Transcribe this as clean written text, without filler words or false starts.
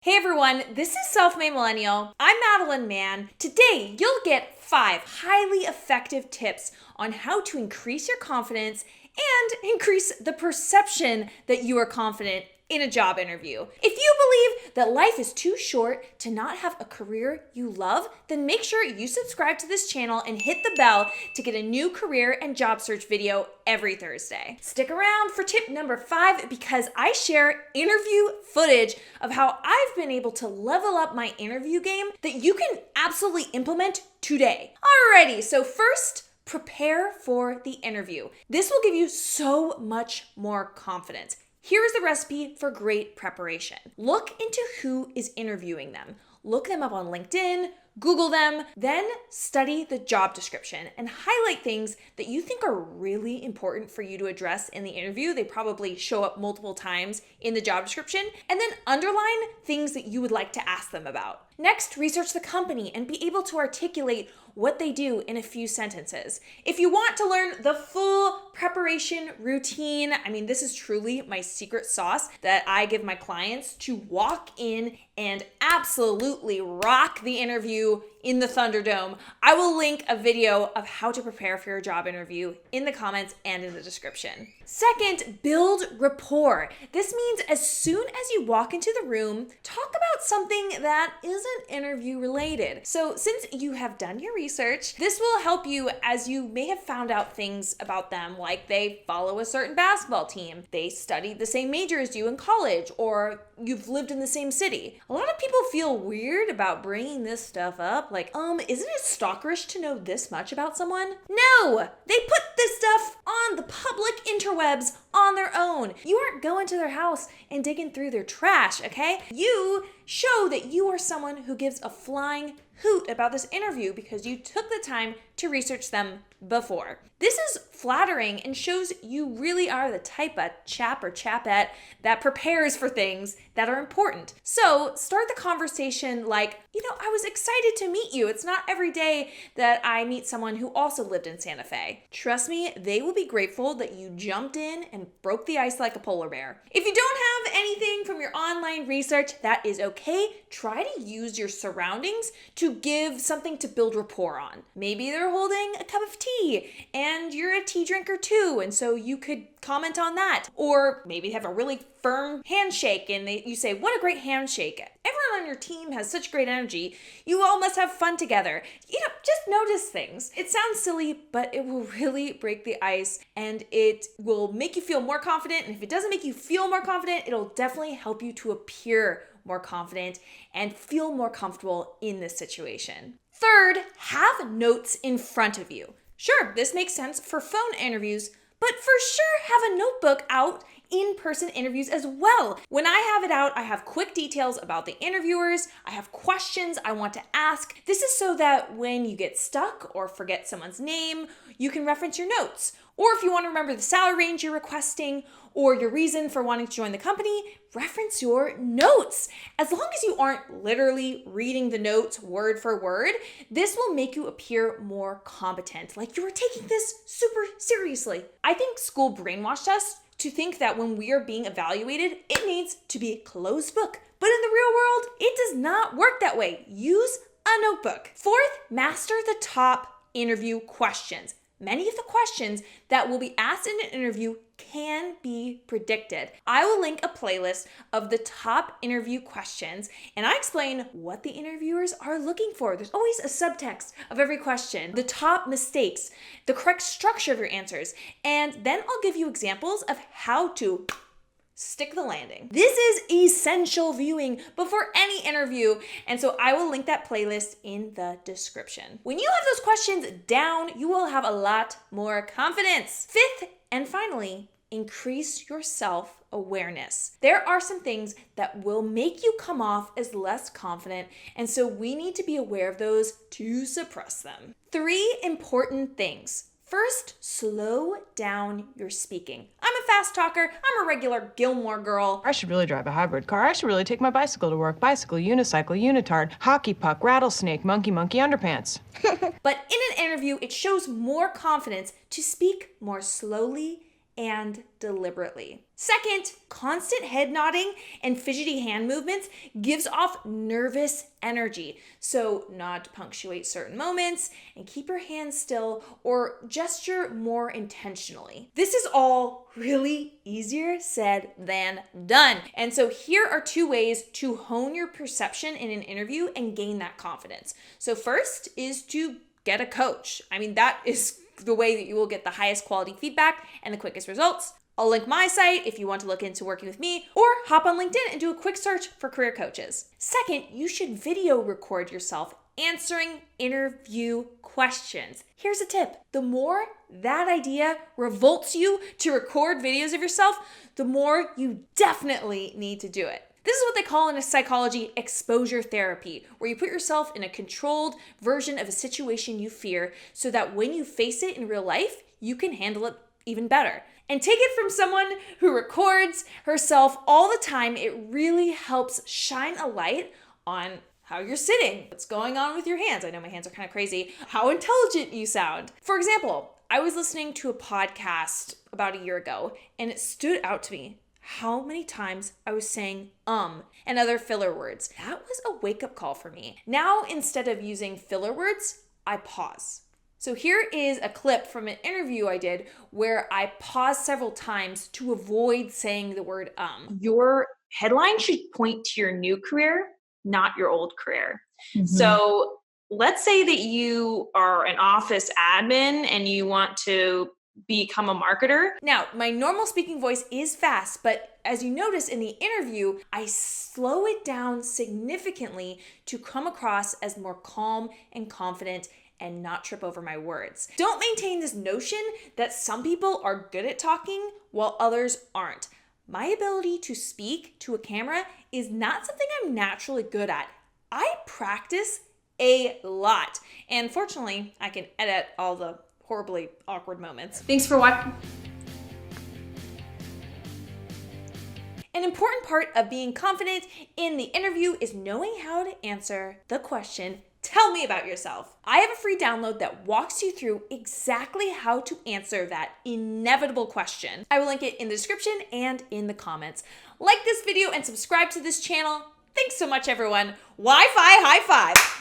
Hey everyone, this is Self-Made Millennial. I'm Madeline Mann. Today, you'll get 5 highly effective tips on how to increase your confidence and increase the perception that you are confident in a job interview. If you believe that life is too short to not have a career you love, then make sure you subscribe to this channel and hit the bell to get a new career and job search video every Thursday. Stick around for tip number 5 because I share interview footage of how I've been able to level up my interview game that you can absolutely implement today. Alrighty, so first, prepare for the interview. This will give you so much more confidence. Here is the recipe for great preparation. Look into who is interviewing them. Look them up on LinkedIn, Google them, then study the job description and highlight things that you think are really important for you to address in the interview. They probably show up multiple times in the job description, and then underline things that you would like to ask them about. Next, research the company and be able to articulate what they do in a few sentences. If you want to learn the full preparation routine, this is truly my secret sauce that I give my clients to walk in and absolutely rock the interview in the Thunderdome. I will link a video of how to prepare for your job interview in the comments and in the description. Second, build rapport. This means as soon as you walk into the room, talk about something that isn't interview related. So since you have done your research, this will help you as you may have found out things about them, like they follow a certain basketball team, they studied the same major as you in college, or you've lived in the same city. A lot of people feel weird about bringing this stuff up, like, isn't it stalkerish to know this much about someone? No! They put this stuff on the public interwebs on their own. You aren't going to their house and digging through their trash, okay? You show that you are someone who gives a flying hoot about this interview because you took the time to research them before. This is flattering and shows you really are the type of chap or chapette that prepares for things that are important. So start the conversation like, I was excited to meet you. It's not every day that I meet someone who also lived in Santa Fe. Trust me, they will be grateful that you jumped in and broke the ice like a polar bear. If you don't have anything from your online research, that is okay. Try to use your surroundings to give something to build rapport on. Maybe they're holding a cup of tea and you're a tea drinker too, and so you could comment on that. Or maybe they have a really firm handshake and you say, what a great handshake. Everyone on your team has such great energy. You all must have fun together. Just notice things. It sounds silly, but it will really break the ice and it will make you feel more confident. And if it doesn't make you feel more confident, it'll definitely help you to appear more confident and feel more comfortable in this situation. Third, have notes in front of you. Sure, this makes sense for phone interviews, but for sure have a notebook out in-person interviews as well. When I have it out, I have quick details about the interviewers, I have questions I want to ask. This is so that when you get stuck or forget someone's name, you can reference your notes. Or if you want to remember the salary range you're requesting or your reason for wanting to join the company, reference your notes. As long as you aren't literally reading the notes word for word, this will make you appear more competent, like you are taking this super seriously. I think school brainwashed us to think that when we are being evaluated, it needs to be a closed book. But in the real world, it does not work that way. Use a notebook. Fourth, master the top interview questions. Many of the questions that will be asked in an interview can be predicted. I will link a playlist of the top interview questions and I explain what the interviewers are looking for. There's always a subtext of every question, the top mistakes, the correct structure of your answers, and then I'll give you examples of how to stick the landing. This is essential viewing before any interview, and so I will link that playlist in the description. When you have those questions down, you will have a lot more confidence. Fifth, and finally, increase your self-awareness. There are some things that will make you come off as less confident, and so we need to be aware of those to suppress them. 3 important things. First, slow down your speaking. I'm a fast talker. I'm a regular Gilmore girl. I should really drive a hybrid car. I should really take my bicycle to work. Bicycle, unicycle, unitard, hockey puck, rattlesnake, monkey, underpants. But in an interview, it shows more confidence to speak more slowly and deliberately. Second, constant head nodding and fidgety hand movements gives off nervous energy. So nod to punctuate certain moments and keep your hands still or gesture more intentionally. This is all really easier said than done. And so here are 2 ways to hone your perception in an interview and gain that confidence. So first is to get a coach. I mean, that is the way that you will get the highest quality feedback and the quickest results. I'll link my site if you want to look into working with me, or hop on LinkedIn and do a quick search for career coaches. Second, you should video record yourself answering interview questions. Here's a tip. The more that idea revolts you to record videos of yourself, the more you definitely need to do it. This is what they call in psychology exposure therapy, where you put yourself in a controlled version of a situation you fear so that when you face it in real life, you can handle it even better. And take it from someone who records herself all the time, it really helps shine a light on how you're sitting, what's going on with your hands. I know my hands are kind of crazy, how intelligent you sound. For example, I was listening to a podcast about a year ago, and it stood out to me how many times I was saying and other filler words. That was a wake-up call for me. Now, instead of using filler words, I pause. So here is a clip from an interview I did where I paused several times to avoid saying the word Your headline should point to your new career, not your old career. So let's say that you are an office admin and you want to become a marketer. Now, my normal speaking voice is fast, but as you notice in the interview, I slow it down significantly to come across as more calm and confident and not trip over my words. Don't maintain this notion that some people are good at talking while others aren't. My ability to speak to a camera is not something I'm naturally good at. I practice a lot. And fortunately, I can edit all the horribly awkward moments. Thanks for watching. An important part of being confident in the interview is knowing how to answer the question, "Tell me about yourself." I have a free download that walks you through exactly how to answer that inevitable question. I will link it in the description and in the comments. Like this video and subscribe to this channel. Thanks so much, everyone. Wi-Fi high five.